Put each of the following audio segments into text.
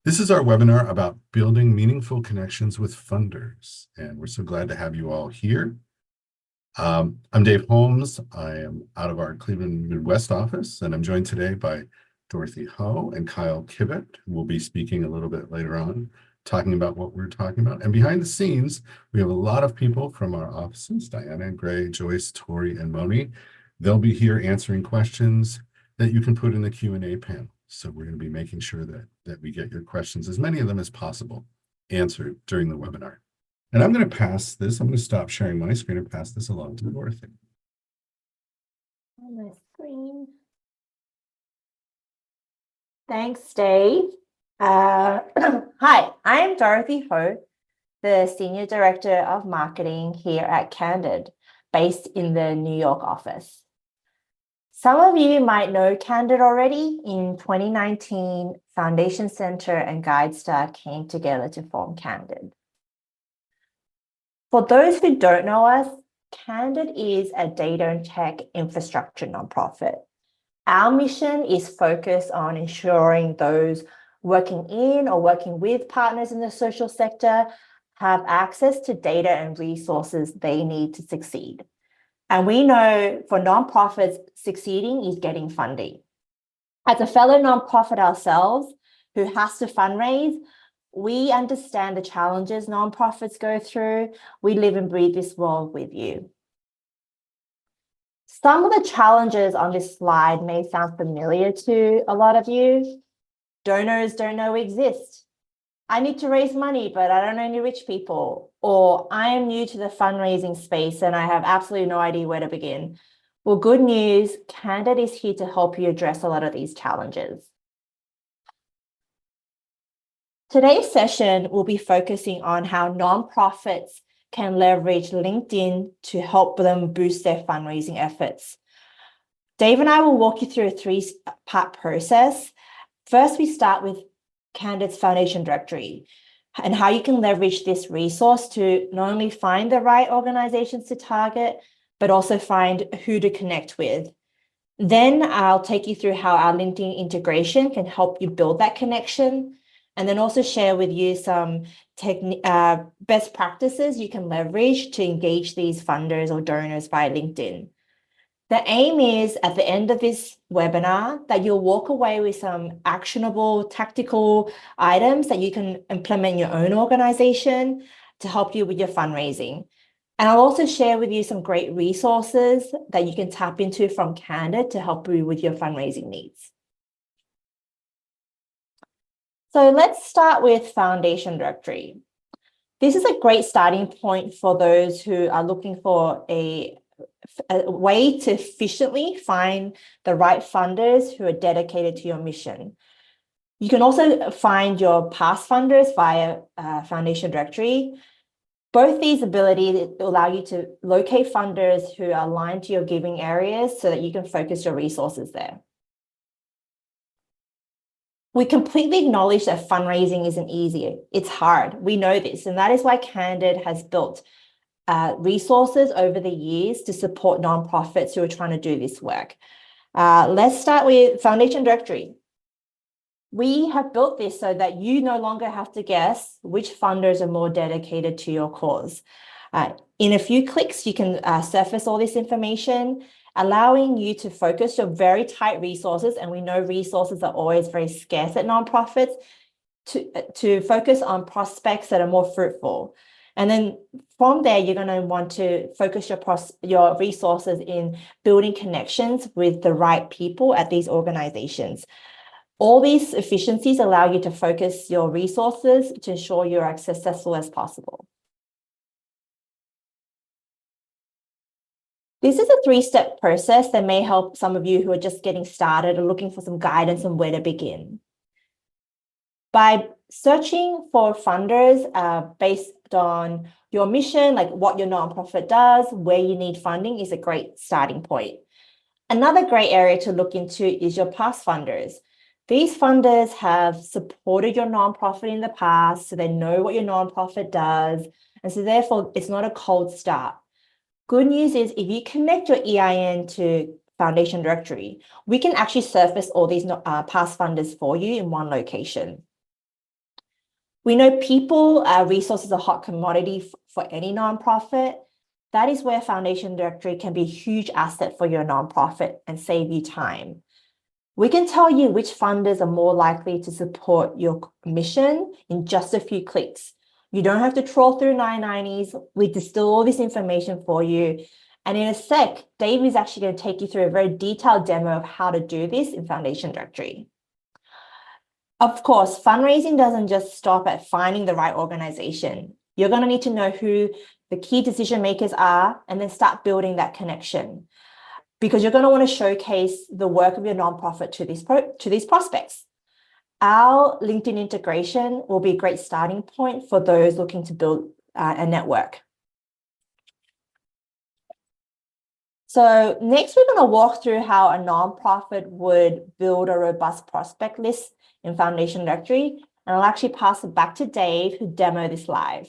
This is our webinar about building meaningful connections with funders, and we're so glad to have you all here. I'm Dave Holmes. I am out of our Cleveland Midwest office, and I'm joined today by Dorothy Ho and Kyle Kibbett, who will be speaking a little bit later on, talking about what we're talking about. And behind the scenes, we have a lot of people from our offices, Diana, Gray, Joyce, Tori, and Moni. They'll be here answering questions that you can put in the Q&A panel. So we're going to be making sure that we get your questions, as many of them as possible, answered during the webinar. And I'm going to pass this. I'm going to stop sharing my screen and pass this along to Dorothy. On my screen. Thanks, Dave. Hi, I'm Dorothy Ho, the Senior Director of Marketing here at Candid, based in the New York office. Some of you might know Candid already. In 2019, Foundation Center and GuideStar came together to form Candid. For those who don't know us, Candid is a data and tech infrastructure nonprofit. Our mission is focused on ensuring those working in or working with partners in the social sector have access to data and resources they need to succeed. And we know for nonprofits, succeeding is getting funding. As a fellow nonprofit ourselves who has to fundraise, we understand the challenges nonprofits go through. We live and breathe this world with you. Some of the challenges on this slide may sound familiar to a lot of you. Donors don't know we exist. I need to raise money, but I don't know any rich people. Or I am new to the fundraising space and I have absolutely no idea where to begin. Well, good news, Candid is here to help you address a lot of these challenges. Today's session will be focusing on how nonprofits can leverage LinkedIn to help them boost their fundraising efforts. Dave and I will walk you through a three-part process. First, we start with Candid's Foundation Directory and how you can leverage this resource to not only find the right organizations to target, but also find who to connect with. Then I'll take you through how our LinkedIn integration can help you build that connection, and then also share with you some best practices you can leverage to engage these funders or donors via LinkedIn. The aim is at the end of this webinar that you'll walk away with some actionable tactical items that you can implement in your own organization to help you with your fundraising. And I'll also share with you some great resources that you can tap into from Candid to help you with your fundraising needs. So let's start with Foundation Directory. This is a great starting point for those who are looking for a way to efficiently find the right funders who are dedicated to your mission. You can also find your past funders via Foundation Directory. Both these abilities allow you to locate funders who are aligned to your giving areas so that you can focus your resources there. We completely acknowledge that fundraising isn't easy. It's hard. We know this, and that is why Candid has built resources over the years to support nonprofits who are trying to do this work. Let's start with Foundation Directory. We have built this so that you no longer have to guess which funders are more dedicated to your cause. In a few clicks, you can surface all this information, allowing you to focus your very tight resources, and we know resources are always very scarce at nonprofits, to focus on prospects that are more fruitful. And then from there, you're going to want to focus your resources in building connections with the right people at these organizations. All these efficiencies allow you to focus your resources to ensure you're as successful as possible. This is a three-step process that may help some of you who are just getting started or looking for some guidance on where to begin. By searching for funders based on your mission, like what your nonprofit does, where you need funding, is a great starting point. Another great area to look into is your past funders. These funders have supported your nonprofit in the past, so they know what your nonprofit does, and so therefore it's not a cold start. Good news is if you connect your EIN to Foundation Directory, we can actually surface all these past funders for you in one location. We know people, resources are a hot commodity for any nonprofit. That is where Foundation Directory can be a huge asset for your nonprofit and save you time. We can tell you which funders are more likely to support your mission in just a few clicks. You don't have to trawl through 990s. We distill all this information for you. And in a sec, Dave is actually going to take you through a very detailed demo of how to do this in Foundation Directory. Of course, fundraising doesn't just stop at finding the right organization. You're going to need to know who the key decision makers are and then start building that connection, because you're going to want to showcase the work of your nonprofit to these prospects. Our LinkedIn integration will be a great starting point for those looking to build a network. So next, we're going to walk through how a nonprofit would build a robust prospect list in Foundation Directory. And I'll actually pass it back to Dave, who demoed this live.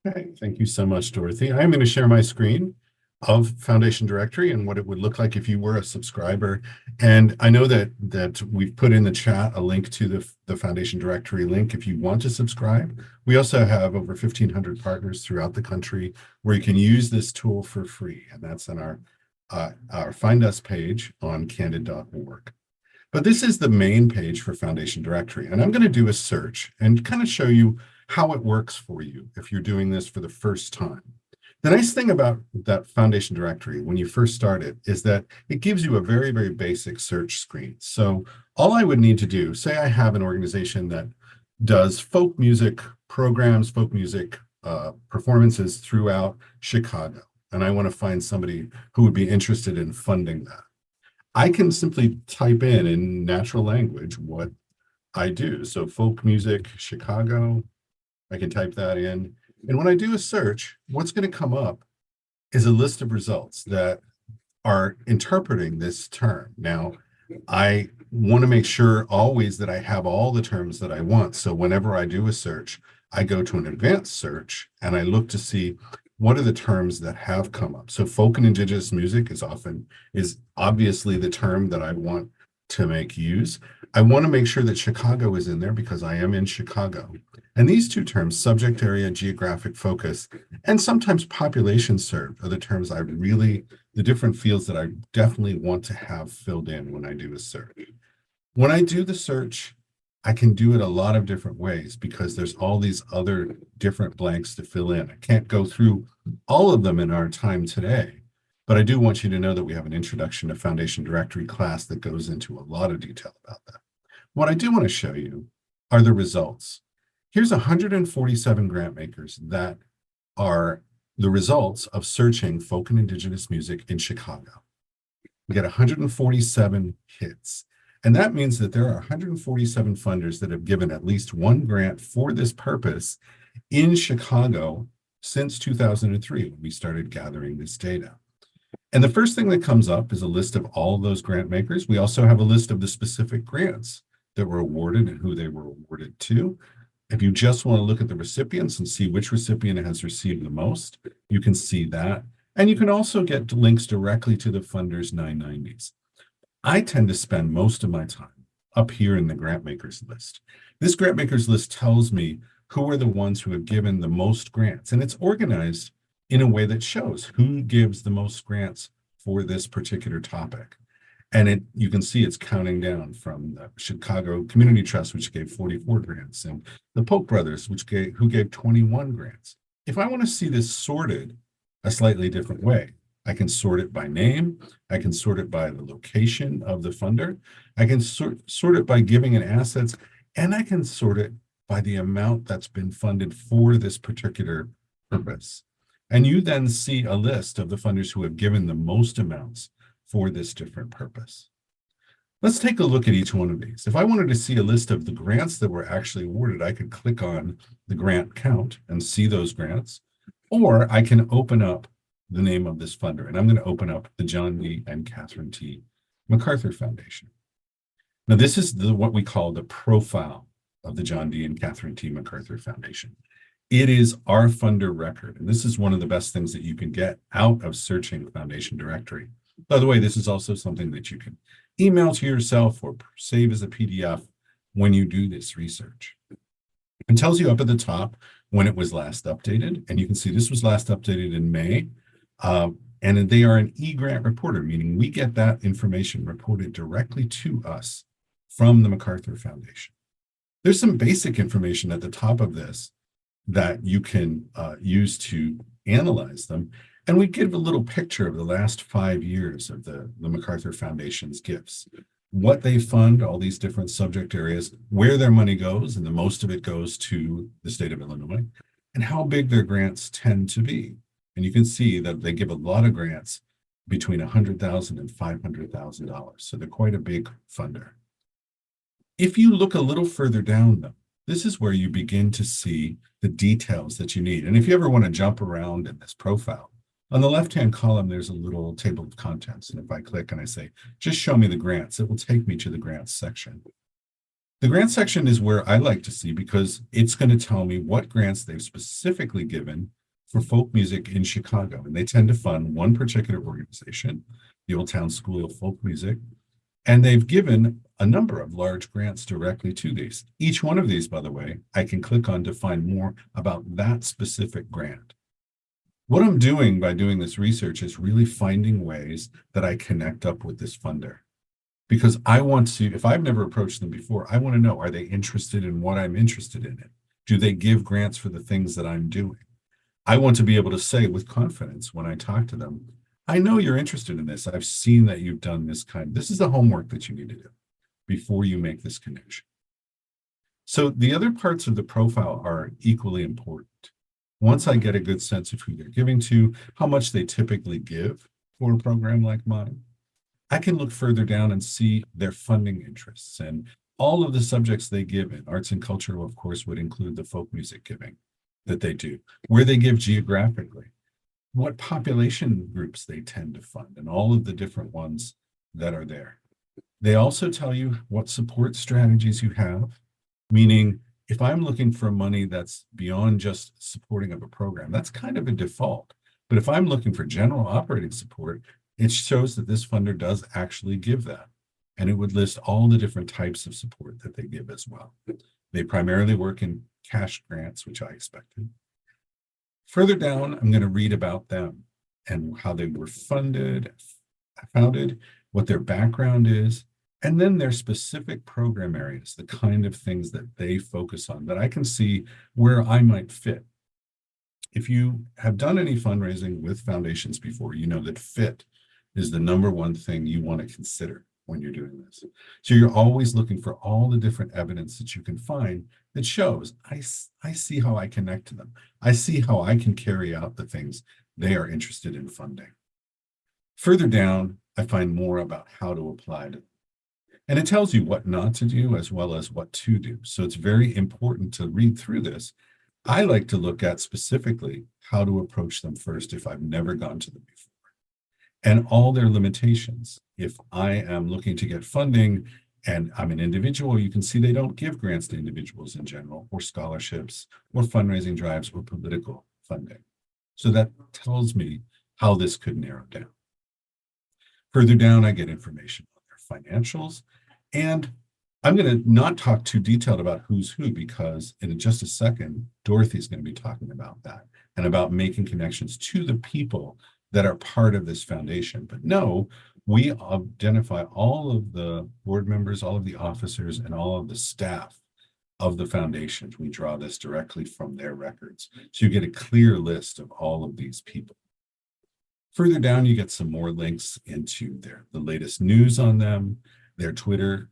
Okay, thank you so much, Dorothy. I'm going to share my screen of Foundation Directory and what it would look like if you were a subscriber. And I know that we've put in the chat a link to the Foundation Directory link if you want to subscribe. We also have over 1,500 partners throughout the country where you can use this tool for free. And that's on our Find Us page on candid.org. But this is the main page for Foundation Directory. And I'm going to do a search and kind of show you how it works for you if you're doing this for the first time. The nice thing about that Foundation Directory when you first start it is that it gives you a very, very basic search screen. So all I would need to do, say I have an organization that does folk music programs, folk music performances throughout Chicago, and I want to find somebody who would be interested in funding that. I can simply type in natural language what I do. So folk music, Chicago, I can type that in. And when I do a search, what's going to come up is a list of results that are interpreting this term. Now, I want to make sure always that I have all the terms that I want. So whenever I do a search, I go to an advanced search and I look to see what are the terms that have come up. So folk and indigenous music is obviously the term that I want to make use. I want to make sure that Chicago is in there because I am in Chicago. And these two terms, subject area, geographic focus, and sometimes population served, are the terms the different fields that I definitely want to have filled in when I do a search. When I do the search, I can do it a lot of different ways because there's all these other different blanks to fill in. I can't go through all of them in our time today, but I do want you to know that we have an Introduction to Foundation Directory class that goes into a lot of detail about that. What I do want to show you are the results. Here's 147 grant makers that are the results of searching folk and indigenous music in Chicago. We get 147 hits. And that means that there are 147 funders that have given at least one grant for this purpose in Chicago since 2003, when we started gathering this data. And the first thing that comes up is a list of all of those grant makers. We also have a list of the specific grants that were awarded and who they were awarded to. If you just want to look at the recipients and see which recipient has received the most, you can see that. And you can also get links directly to the funders' 990s. I tend to spend most of my time up here in the grant makers list. This grant makers list tells me who are the ones who have given the most grants, and it's organized in a way that shows who gives the most grants for this particular topic. And you can see it's counting down from the Chicago Community Trust, which gave 44 grants, and the Polk Brothers, who gave 21 grants. If I want to see this sorted a slightly different way, I can sort it by name. I can sort it by the location of the funder. I can sort it by giving and assets, and I can sort it by the amount that's been funded for this particular purpose. And you then see a list of the funders who have given the most amounts for this different purpose. Let's take a look at each one of these. If I wanted to see a list of the grants that were actually awarded, I could click on the grant count and see those grants, or I can open up the name of this funder, and I'm going to open up the John D. and Catherine T. MacArthur Foundation. Now, this is what we call the profile of the John D. and Catherine T. MacArthur Foundation. It is our funder record, and this is one of the best things that you can get out of searching Foundation Directory. By the way, this is also something that you can email to yourself or save as a PDF when you do this research. It tells you up at the top when it was last updated, and you can see this was last updated in May. And they are an e-grant reporter, meaning we get that information reported directly to us from the MacArthur Foundation. There's some basic information at the top of this that you can use to analyze them. And we give a little picture of the last 5 years of the MacArthur Foundation's gifts, what they fund, all these different subject areas, where their money goes, and the most of it goes to the state of Illinois, and how big their grants tend to be. And you can see that they give a lot of grants between $100,000 and $500,000. So they're quite a big funder. If you look a little further down, though, this is where you begin to see the details that you need. And if you ever want to jump around in this profile, on the left-hand column, there's a little table of contents. And if I click and I say, just show me the grants, it will take me to the grants section. The grant section is where I like to see because it's going to tell me what grants they've specifically given for folk music in Chicago. And they tend to fund one particular organization, the Old Town School of Folk Music. And they've given a number of large grants directly to these. Each one of these, by the way, I can click on to find more about that specific grant. What I'm doing by doing this research is really finding ways that I connect up with this funder. Because I want to, if I've never approached them before, I want to know, are they interested in what I'm interested in? Do they give grants for the things that I'm doing? I want to be able to say with confidence when I talk to them, I know you're interested in this. I've seen that you've done this this is the homework that you need to do before you make this connection. So the other parts of the profile are equally important. Once I get a good sense of who they're giving to, how much they typically give for a program like mine, I can look further down and see their funding interests and all of the subjects they give in. Arts and culture, of course, would include the folk music giving that they do, where they give geographically, what population groups they tend to fund, and all of the different ones that are there. They also tell you what support strategies you have, meaning if I'm looking for money that's beyond just supporting of a program, that's kind of a default. But if I'm looking for general operating support, it shows that this funder does actually give that. And it would list all the different types of support that they give as well. They primarily work in cash grants, which I expected. Further down, I'm going to read about them and how they were founded, what their background is, and then their specific program areas, the kind of things that they focus on that I can see where I might fit. If you have done any fundraising with foundations before, you know that fit is the number one thing you want to consider when you're doing this. So you're always looking for all the different evidence that you can find that shows, I see how I connect to them. I see how I can carry out the things they are interested in funding. Further down, I find more about how to apply to them. And it tells you what not to do as well as what to do. So it's very important to read through this. I like to look at specifically how to approach them first if I've never gone to them before, and all their limitations. If I am looking to get funding and I'm an individual, you can see they don't give grants to individuals in general, or scholarships, or fundraising drives, or political funding. So that tells me how this could narrow down. Further down, I get information on their financials, and I'm going to not talk too detailed about who's who, because in just a second, Dorothy's going to be talking about that and about making connections to the people that are part of this foundation. But no, we identify all of the board members, all of the officers, and all of the staff of the foundation. We draw this directly from their records. So you get a clear list of all of these people. Further down, you get some more links into the latest news on them, their Twitter,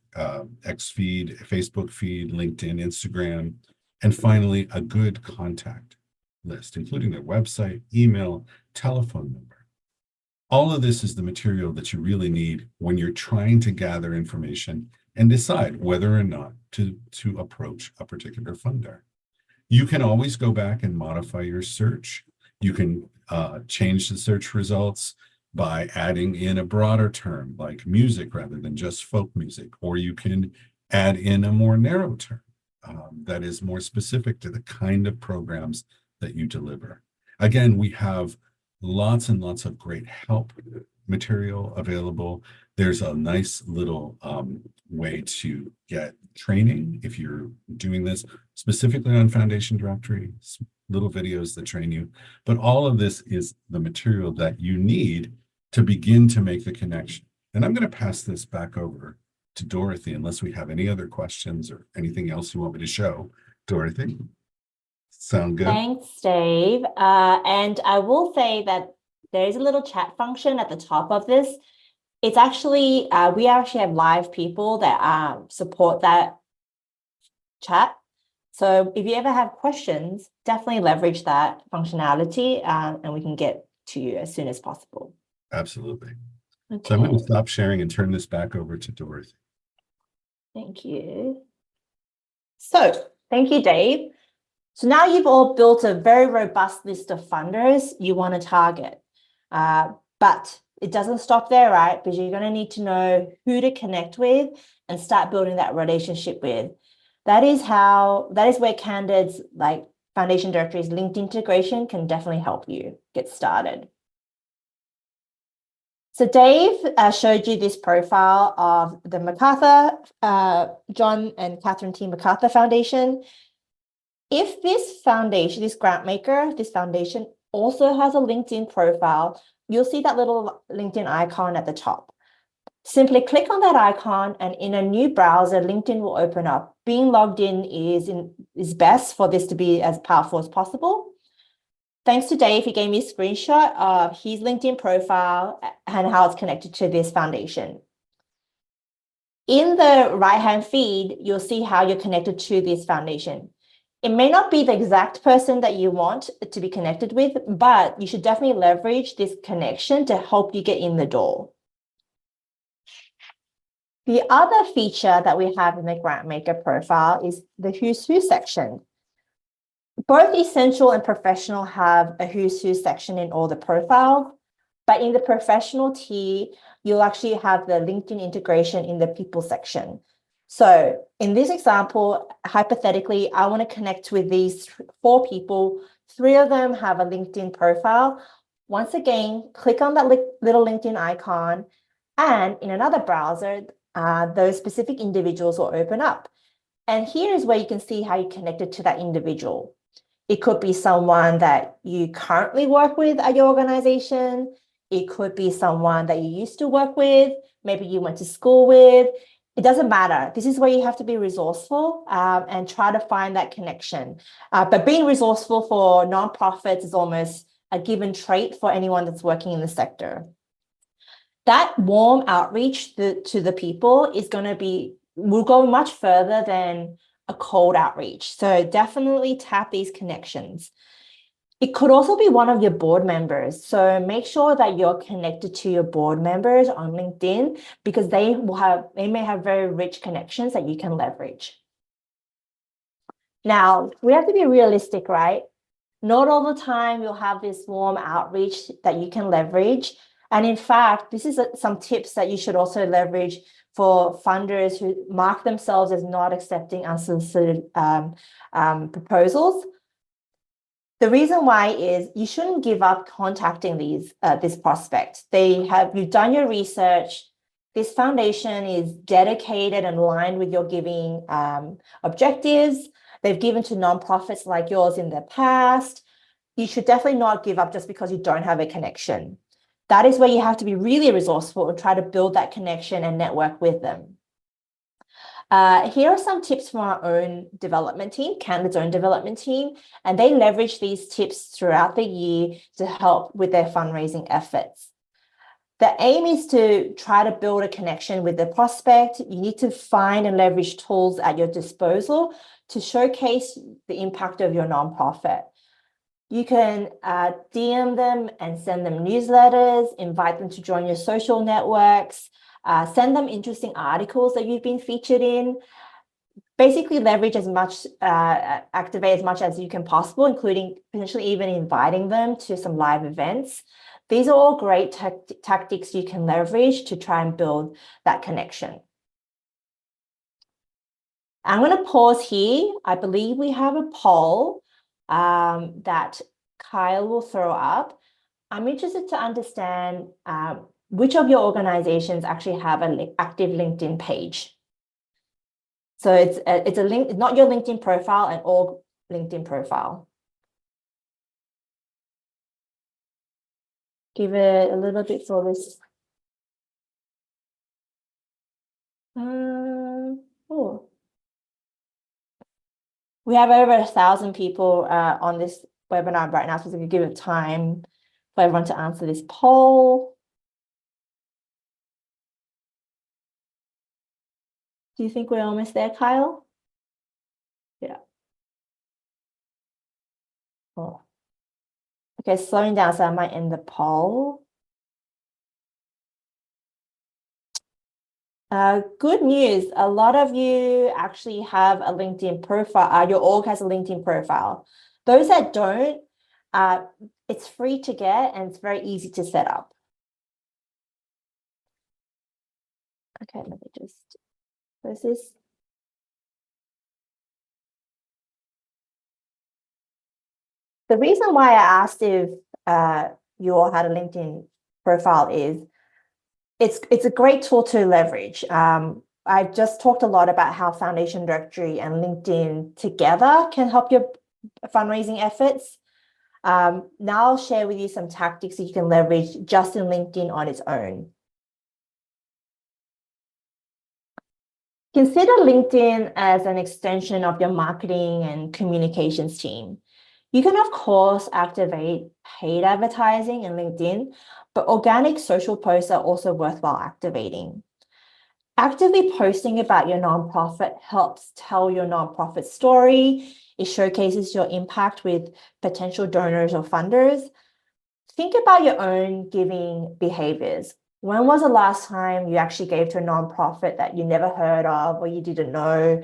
X feed, Facebook feed, LinkedIn, Instagram, and finally, a good contact list, including their website, email, telephone number. All of this is the material that you really need when you're trying to gather information and decide whether or not to approach a particular funder. You can always go back and modify your search. You can change the search results by adding in a broader term like music rather than just folk music, or you can add in a more narrow term that is more specific to the kind of programs that you deliver. Again, we have lots and lots of great help material available. There's a nice little way to get training if you're doing this specifically on Foundation Directory, little videos that train you. But all of this is the material that you need to begin to make the connection. And I'm going to pass this back over to Dorothy, unless we have any other questions or anything else you want me to show. Dorothy, sound good? Thanks, Dave. And I will say that there is a little chat function at the top of this. It's actually, we actually have live people that support that chat. So if you ever have questions, definitely leverage that functionality and we can get to you as soon as possible. Absolutely. Okay. So I'm going to stop sharing and turn this back over to Dorothy. Thank you. So thank you, Dave. So now you've all built a very robust list of funders you want to target. But it doesn't stop there, right? Because you're going to need to know who to connect with and start building that relationship with. That is where Candid's like Foundation Directory's linked integration can definitely help you get started. So Dave showed you this profile of the MacArthur, John and Catherine T. MacArthur Foundation. If this foundation, this grant maker, this foundation also has a LinkedIn profile, you'll see that little LinkedIn icon at the top. Simply click on that icon and in a new browser, LinkedIn will open up. Being logged in is best for this to be as powerful as possible. Thanks to Dave, he gave me a screenshot of his LinkedIn profile and how it's connected to this foundation. In the right-hand feed, you'll see how you're connected to this foundation. It may not be the exact person that you want to be connected with, but you should definitely leverage this connection to help you get in the door. The other feature that we have in the grant maker profile is the Who's Who section. Both Essential and Professional have a Who's Who section in all the profiles, but in the Professional tier, you'll actually have the LinkedIn integration in the People section. So in this example, hypothetically, I want to connect with these 4 people. 3 of them have a LinkedIn profile. Once again, click on that little LinkedIn icon, and in another browser, those specific individuals will open up. And here is where you can see how you connected to that individual. It could be someone that you currently work with at your organization. It could be someone that you used to work with, maybe you went to school with. It doesn't matter. This is where you have to be resourceful and try to find that connection. But being resourceful for nonprofits is almost a given trait for anyone that's working in the sector. That warm outreach to the people will go much further than a cold outreach. So definitely tap these connections. It could also be one of your board members. So make sure that you're connected to your board members on LinkedIn because they may have very rich connections that you can leverage. Now, we have to be realistic, right? Not all the time you'll have this warm outreach that you can leverage. And in fact, this is some tips that you should also leverage for funders who mark themselves as not accepting unsolicited proposals. The reason why is you shouldn't give up contacting this prospect. You've done your research. This foundation is dedicated and aligned with your giving objectives. They've given to nonprofits like yours in the past. You should definitely not give up just because you don't have a connection. That is where you have to be really resourceful and try to build that connection and network with them. Here are some tips from our own development team, Candid's own development team, and they leverage these tips throughout the year to help with their fundraising efforts. The aim is to try to build a connection with the prospect. You need to find and leverage tools at your disposal to showcase the impact of your nonprofit. You can DM them and send them newsletters, invite them to join your social networks, send them interesting articles that you've been featured in. Basically leverage as much, activate as much as you can possible, including potentially even inviting them to some live events. These are all great tactics you can leverage to try and build that connection. I'm going to pause here. I believe we have a poll that Kyle will throw up. I'm interested to understand which of your organizations actually have an active LinkedIn page? So it's a link, not your LinkedIn profile, an org LinkedIn profile. Give it a little bit for this. Oh, we have over 1,000 people on this webinar right now, so we can give it time for everyone to answer this poll. Do you think we're almost there, Kyle? Yeah. Oh. Okay, slowing down, so I might end the poll. Good news. A lot of you actually have a LinkedIn profile. Your org has a LinkedIn profile. Those that don't, it's free to get and it's very easy to set up. Okay, let me just close this. The reason why I asked if you all had a LinkedIn profile is it's a great tool to leverage. I've just talked a lot about how Foundation Directory and LinkedIn together can help your fundraising efforts. Now I'll share with you some tactics that you can leverage just in LinkedIn on its own. Consider LinkedIn as an extension of your marketing and communications team. You can, of course, activate paid advertising in LinkedIn, but organic social posts are also worthwhile activating. Actively posting about your nonprofit helps tell your nonprofit story. It showcases your impact with potential donors or funders. Think about your own giving behaviors. When was the last time you actually gave to a nonprofit that you never heard of or you didn't know?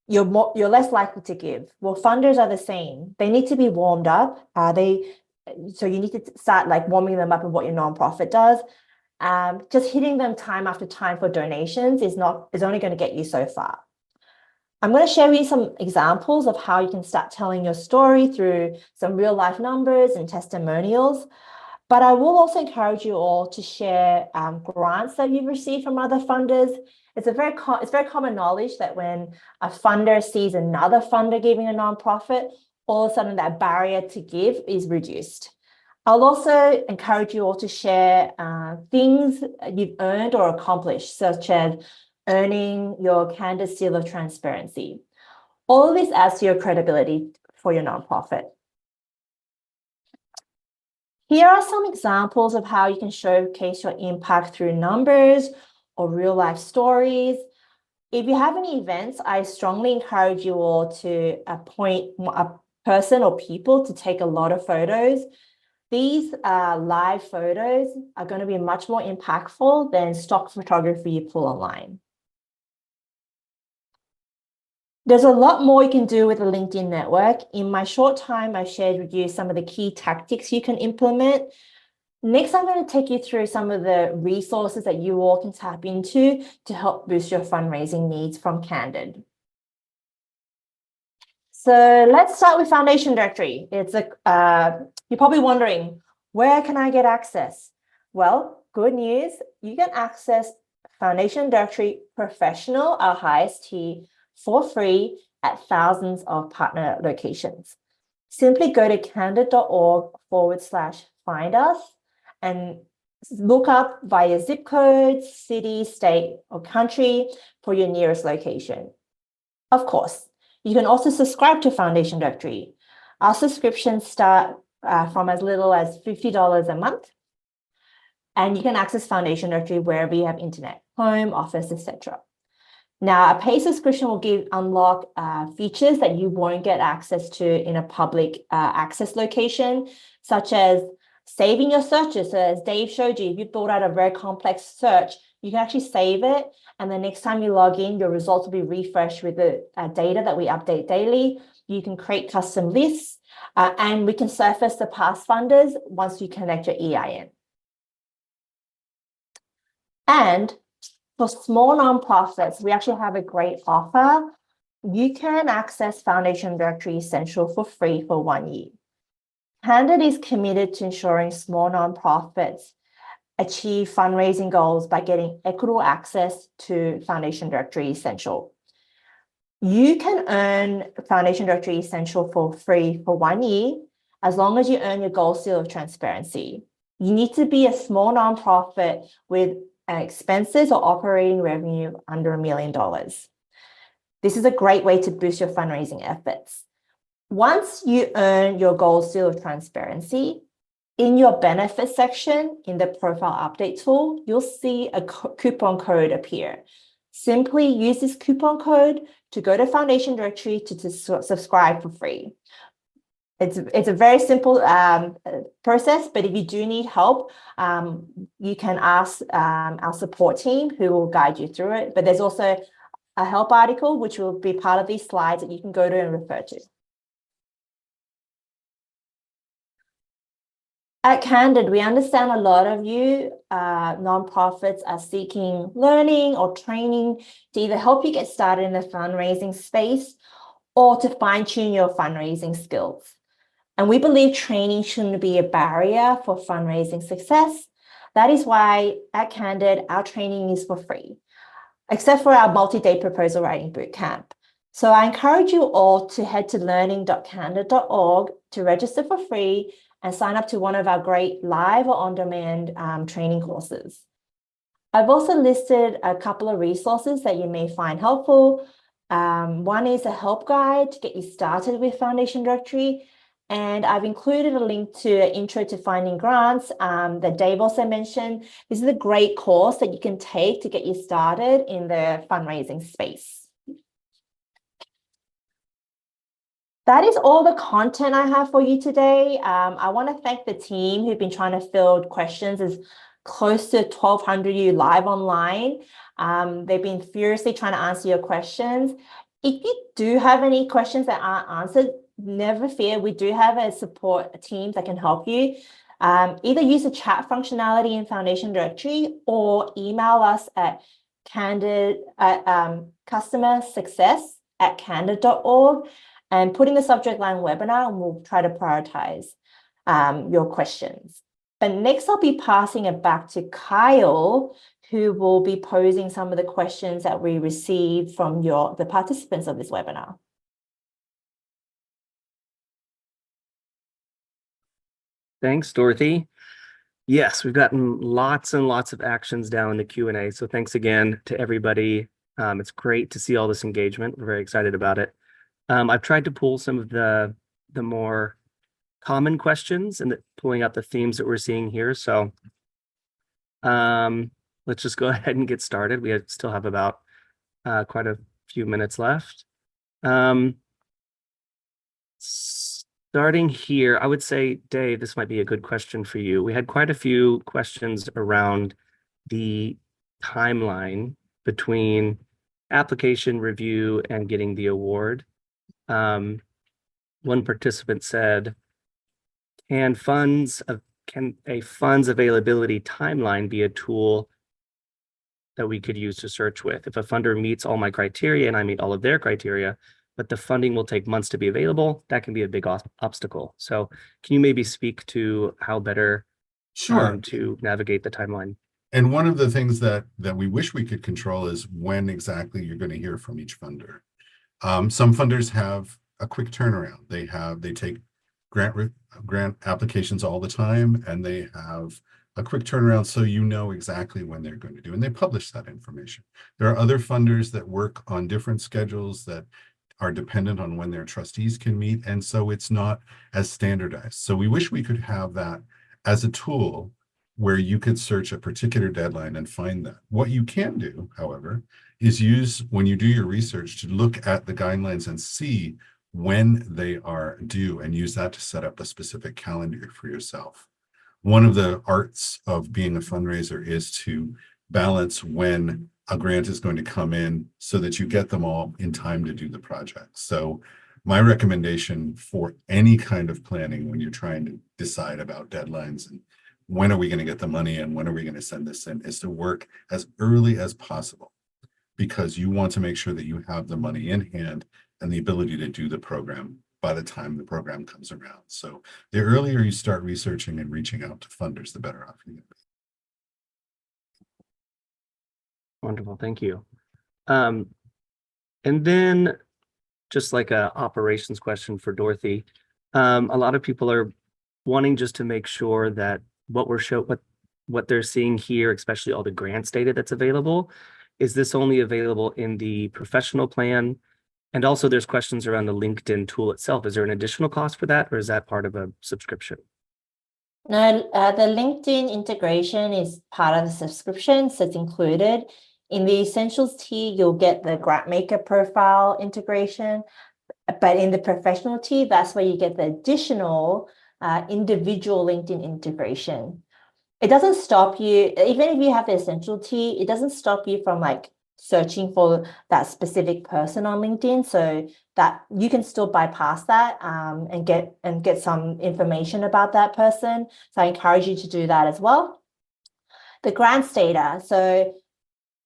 You're less likely to give. Well, funders are the same. They need to be warmed up. So you need to start like warming them up in what your nonprofit does. Just hitting them time after time for donations is only going to get you so far. I'm going to share with you some examples of how you can start telling your story through some real life numbers and testimonials. But I will also encourage you all to share grants that you've received from other funders. It's very common knowledge that when a funder sees another funder giving a nonprofit, all of a sudden that barrier to give is reduced. I'll also encourage you all to share things you've earned or accomplished, such as earning your Candid Seal of Transparency. All of this adds to your credibility for your nonprofit. Here are some examples of how you can showcase your impact through numbers or real life stories. If you have any events, I strongly encourage you all to appoint a person or people to take a lot of photos. These live photos are going to be much more impactful than stock photography you pull online. There's a lot more you can do with the LinkedIn network. In my short time, I've shared with you some of the key tactics you can implement. Next, I'm going to take you through some of the resources that you all can tap into to help boost your fundraising needs from Candid. So let's start with Foundation Directory. You're probably wondering, where can I get access? Well, good news, you can access Foundation Directory Professional, our highest tier, for free at thousands of partner locations. Simply go to candid.org/find us and look up via zip code, city, state, or country for your nearest location. Of course, you can also subscribe to Foundation Directory. Our subscriptions start from as little as $50 a month, and you can access Foundation Directory wherever you have internet, home, office, etc. Now, a paid subscription will unlock features that you won't get access to in a public access location, such as saving your searches. So as Dave showed you, if you build out a very complex search, you can actually save it. And the next time you log in, your results will be refreshed with the data that we update daily. You can create custom lists and we can surface the past funders once you connect your EIN. And for small nonprofits, we actually have a great offer. You can access Foundation Directory Essential for free for 1 year. Candid is committed to ensuring small nonprofits achieve fundraising goals by getting equitable access to Foundation Directory Essential. You can earn Foundation Directory Essential for free for 1 year, as long as you earn your gold seal of transparency. You need to be a small nonprofit with expenses or operating revenue under $1 million. This is a great way to boost your fundraising efforts. Once you earn your gold seal of transparency, in your benefits section in the profile update tool, you'll see a coupon code appear. Simply use this coupon code to go to Foundation Directory to subscribe for free. It's a very simple process, but if you do need help, you can ask our support team who will guide you through it. But there's also a help article, which will be part of these slides that you can go to and refer to. At Candid, we understand a lot of you nonprofits are seeking learning or training to either help you get started in the fundraising space or to fine-tune your fundraising skills. And we believe training shouldn't be a barrier for fundraising success. That is why at Candid, our training is for free, except for our multi-day proposal writing bootcamp. So I encourage you all to head to learning.candid.org to register for free and sign up to one of our great live or on-demand training courses. I've also listed a couple of resources that you may find helpful. One is a help guide to get you started with Foundation Directory. And I've included a link to an intro to finding grants that Dave also mentioned. This is a great course that you can take to get you started in the fundraising space. That is all the content I have for you today. I want to thank the team who've been trying to field questions. There's close to 1,200 of you live online. They've been furiously trying to answer your questions. If you do have any questions that aren't answered, never fear. We do have a support team that can help you. Either use the chat functionality in Foundation Directory or email us at customersuccess@candid.org. and put in the subject line webinar, and we'll try to prioritize your questions. But next, I'll be passing it back to Kyle, who will be posing some of the questions that we received from the participants of this webinar. Thanks, Dorothy. Yes, we've gotten lots and lots of actions down in the Q&A. So thanks again to everybody. It's great to see all this engagement. We're very excited about it. I've tried to pull some of the more common questions and pulling out the themes that we're seeing here. So let's just go ahead and get started. We still have about quite a few minutes left. Starting here, I would say, Dave, this might be a good question for you. We had quite a few questions around the timeline between application review and getting the award. One participant said, can a funds availability timeline be a tool that we could use to search with? If a funder meets all my criteria and I meet all of their criteria, but the funding will take months to be available, that can be a big obstacle. So can you maybe speak to how better to navigate the timeline? And one of the things that we wish we could control is when exactly you're going to hear from each funder. Some funders have a quick turnaround. They take grant applications all the time, and they have a quick turnaround, so you know exactly when they're going to do, and they publish that information. There are other funders that work on different schedules that are dependent on when their trustees can meet, and so it's not as standardized. So we wish we could have that as a tool where you could search a particular deadline and find that. What you can do, however, is use, when you do your research, to look at the guidelines and see when they are due and use that to set up a specific calendar for yourself. One of the arts of being a fundraiser is to balance when a grant is going to come in so that you get them all in time to do the project. So my recommendation for any kind of planning when you're trying to decide about deadlines and when are we going to get the money and when are we going to send this in is to work as early as possible, because you want to make sure that you have the money in hand and the ability to do the program by the time the program comes around. So the earlier you start researching and reaching out to funders, the better off you're going to be. Wonderful, thank you. And then just like a operations question for Dorothy. A lot of people are wanting just to make sure that what they're seeing here, especially all the grants data that's available, is this only available in the professional plan? And also there's questions around the LinkedIn tool itself. Is there an additional cost for that, or is that part of a subscription? No, the LinkedIn integration is part of the subscription, so it's included. In the Essentials tier, you'll get the Grant Maker profile integration, but in the professional tier, that's where you get the additional individual LinkedIn integration. It doesn't stop you, even if you have the essential tier, it doesn't stop you from like searching for that specific person on LinkedIn, so that you can still bypass that and get some information about that person. So I encourage you to do that as well. The grants data. So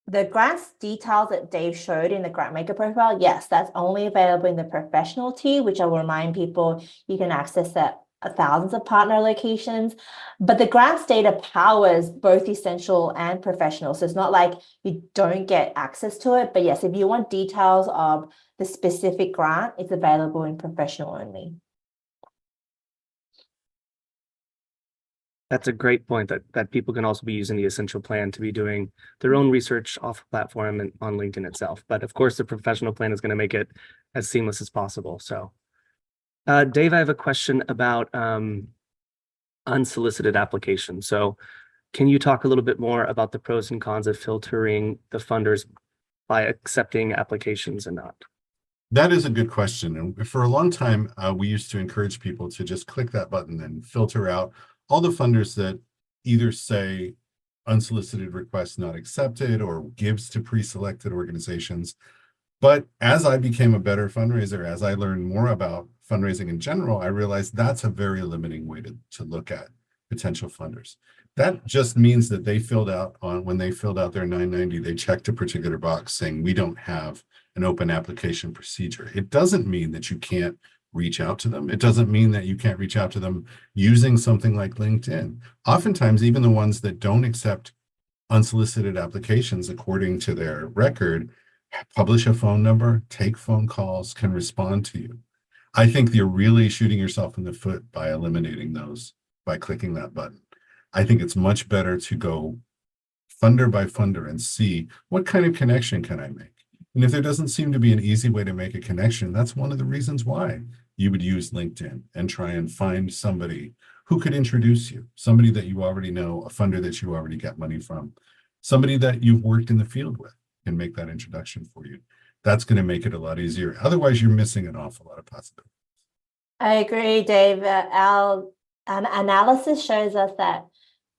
the grants details that Dave showed in the grant maker profile, yes, that's only available in the professional tier, which I will remind people you can access at thousands of partner locations. But the grants data powers both essential and professional. So it's not like you don't get access to it. But yes, if you want details of the specific grant, it's available in professional only. That's a great point, that people can also be using the essential plan to be doing their own research off platform and on LinkedIn itself. But of course, the professional plan is going to make it as seamless as possible. So, Dave, I have a question about unsolicited applications. So can you talk a little bit more about the pros and cons of filtering the funders by accepting applications and not? That is a good question. And for a long time, we used to encourage people to just click that button and filter out all the funders that either say unsolicited requests not accepted or gives to pre-selected organizations. But as I became a better fundraiser, as I learned more about fundraising in general, I realized that's a very limiting way to look at potential funders. That just means that they filled out when they filled out their 990, they checked a particular box saying we don't have an open application procedure. It doesn't mean that you can't reach out to them. It doesn't mean that you can't reach out to them using something like LinkedIn. Oftentimes, even the ones that don't accept unsolicited applications according to their record, publish a phone number, take phone calls, can respond to you. I think you're really shooting yourself in the foot by eliminating those, by clicking that button. I think it's much better to go funder by funder and see what kind of connection can I make. And if there doesn't seem to be an easy way to make a connection, that's one of the reasons why you would use LinkedIn and try and find somebody who could introduce you, somebody that you already know, a funder that you already get money from, somebody that you've worked in the field with can make that introduction for you. That's going to make it a lot easier. Otherwise, you're missing an awful lot of possibilities. I agree, Dave. Our analysis shows us that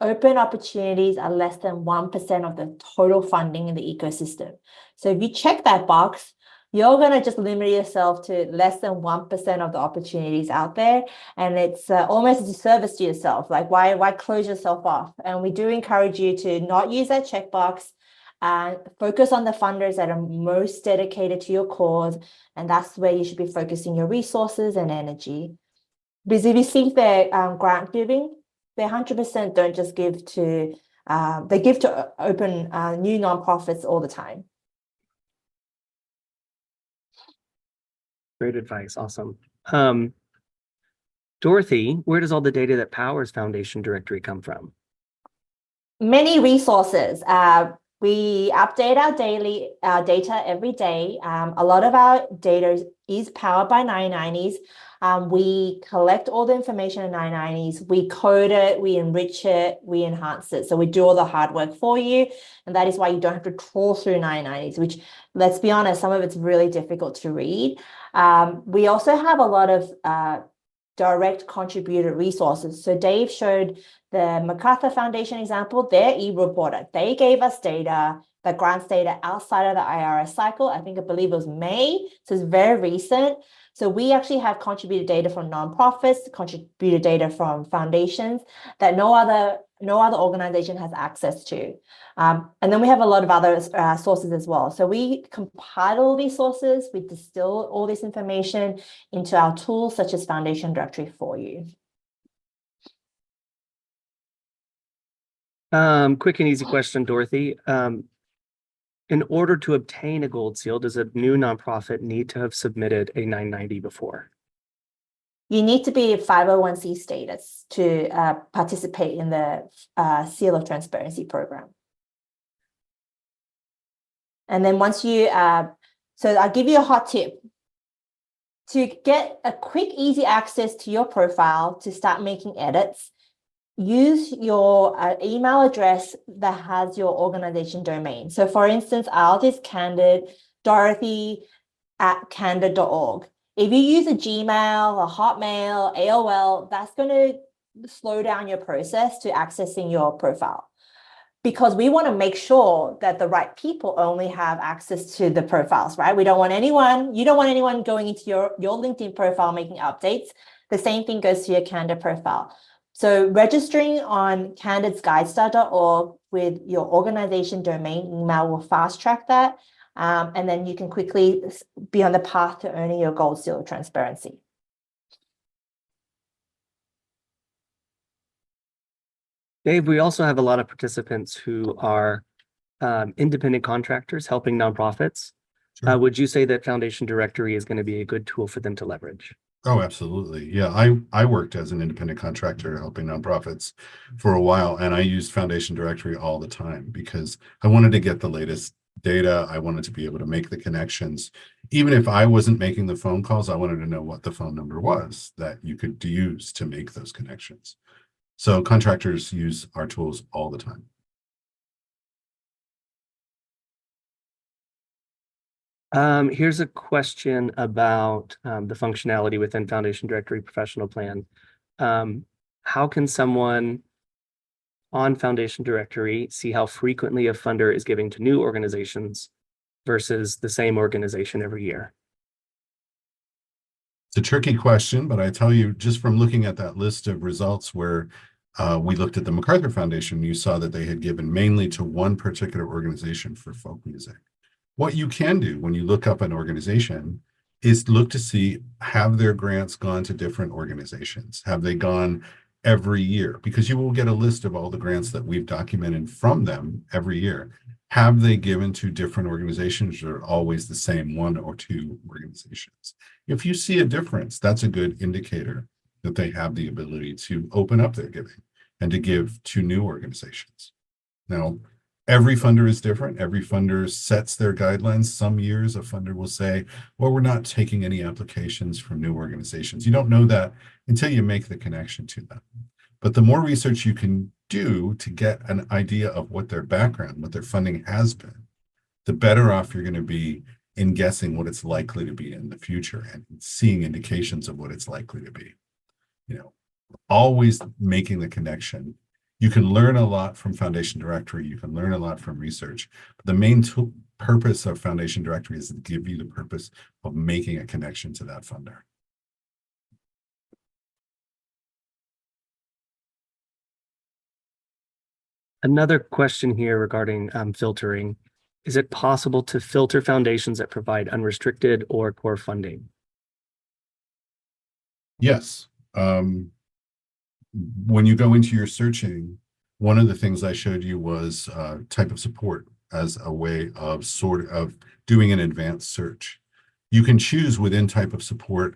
open opportunities are less than 1% of the total funding in the ecosystem. So if you check that box, you're going to just limit yourself to less than 1% of the opportunities out there. And it's almost a disservice to yourself. Like, why close yourself off? And we do encourage you to not use that checkbox and focus on the funders that are most dedicated to your cause. And that's where you should be focusing your resources and energy. Because if you see their grant giving, they 100% don't just give to, they give to open new nonprofits all the time. Great advice, awesome. Dorothy, where does all the data that powers Foundation Directory come from? Many resources. We update our daily data every day. A lot of our data is powered by 990s. We collect all the information in 990s. We code it, we enrich it, we enhance it. So we do all the hard work for you. And that is why you don't have to trawl through 990s, which, let's be honest, some of it's really difficult to read. We also have a lot of direct contributor resources. So Dave showed the MacArthur Foundation example, their e-reporter. They gave us data, the grants data outside of the IRS cycle. I believe it was May, so it's very recent. So we actually have contributed data from nonprofits, contributed data from foundations that no other organization has access to. And then we have a lot of other sources as well. So we compile all these sources, we distill all this information into our tools such as Foundation Directory for you. Quick and easy question, Dorothy. In order to obtain a gold seal, does a new nonprofit need to have submitted a 990 before? You need to be 501c status to participate in the Seal of Transparency program. And then once you, so I'll give you a hot tip. To get a quick, easy access to your profile to start making edits, use your email address that has your organization domain. So for instance, ours is Candid, Dorothy@candid.org. If you use a Gmail, a Hotmail, AOL, that's going to slow down your process to accessing your profile. Because we want to make sure that the right people only have access to the profiles, right? We don't want anyone, you don't want anyone going into your LinkedIn profile making updates. The same thing goes to your Candid profile. So registering on candidsguidestar.org with your organization domain email will fast track that. And then you can quickly be on the path to earning your gold seal of transparency. Dave, we also have a lot of participants who are independent contractors helping nonprofits. Sure. Would you say that Foundation Directory is going to be a good tool for them to leverage? Oh, absolutely. Yeah, I worked as an independent contractor helping nonprofits for a while, and I used Foundation Directory all the time because I wanted to get the latest data. I wanted to be able to make the connections. Even if I wasn't making the phone calls, I wanted to know what the phone number was that you could use to make those connections. So contractors use our tools all the time. Here's a question about the functionality within Foundation Directory Professional Plan. How can someone on Foundation Directory see how frequently a funder is giving to new organizations versus the same organization every year? It's a tricky question, but I tell you, just from looking at that list of results where we looked at the MacArthur Foundation, you saw that they had given mainly to one particular organization for folk music. What you can do when you look up an organization is look to see, have their grants gone to different organizations? Have they gone every year? Because you will get a list of all the grants that we've documented from them every year. Have they given to different organizations or always the same one or two organizations? If you see a difference, that's a good indicator that they have the ability to open up their giving and to give to new organizations. Now, every funder is different. Every funder sets their guidelines. Some years a funder will say, well, we're not taking any applications from new organizations. You don't know that until you make the connection to them. But the more research you can do to get an idea of what their background, what their funding has been, the better off you're going to be in guessing what it's likely to be in the future and seeing indications of what it's likely to be. You know, always making the connection. You can learn a lot from Foundation Directory. You can learn a lot from research. But the main purpose of Foundation Directory is to give you the purpose of making a connection to that funder. Another question here regarding filtering. Is it possible to filter foundations that provide unrestricted or core funding? Yes. When you go into your searching, one of the things I showed you was type of support as a way of doing an advanced search. You can choose within type of support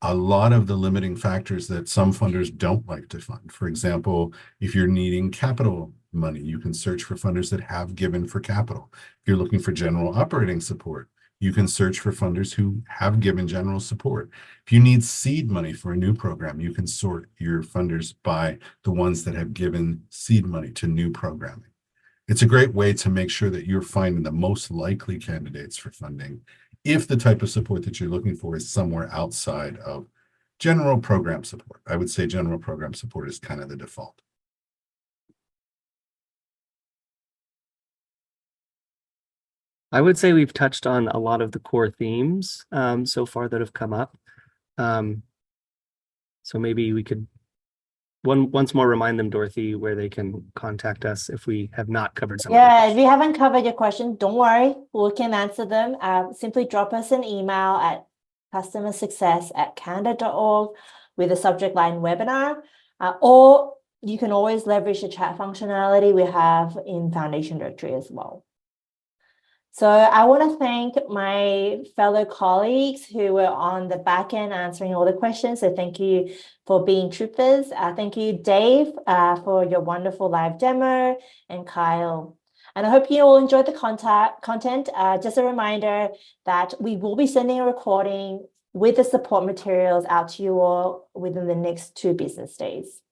a lot of the limiting factors that some funders don't like to fund. For example, if you're needing capital money, you can search for funders that have given for capital. If you're looking for general operating support, you can search for funders who have given general support. If you need seed money for a new program, you can sort your funders by the ones that have given seed money to new programming. It's a great way to make sure that you're finding the most likely candidates for funding if the type of support that you're looking for is somewhere outside of general program support. I would say general program support is kind of the default. I would say we've touched on a lot of the core themes so far that have come up. So maybe we could once more remind them, Dorothy, where they can contact us if we have not covered some of Yeah, them. if we haven't covered your question, don't worry, we can answer them. Simply drop us an email at customersuccess@candid.org with the subject line webinar, or you can always leverage the chat functionality we have in Foundation Directory as well. So I want to thank my fellow colleagues who were on the back end answering all the questions. So thank you for being troopers. Thank you, Dave, for your wonderful live demo, and Kyle. And I hope you all enjoyed the content. Just a reminder that we will be sending a recording with the support materials out to you all within the next 2 business days.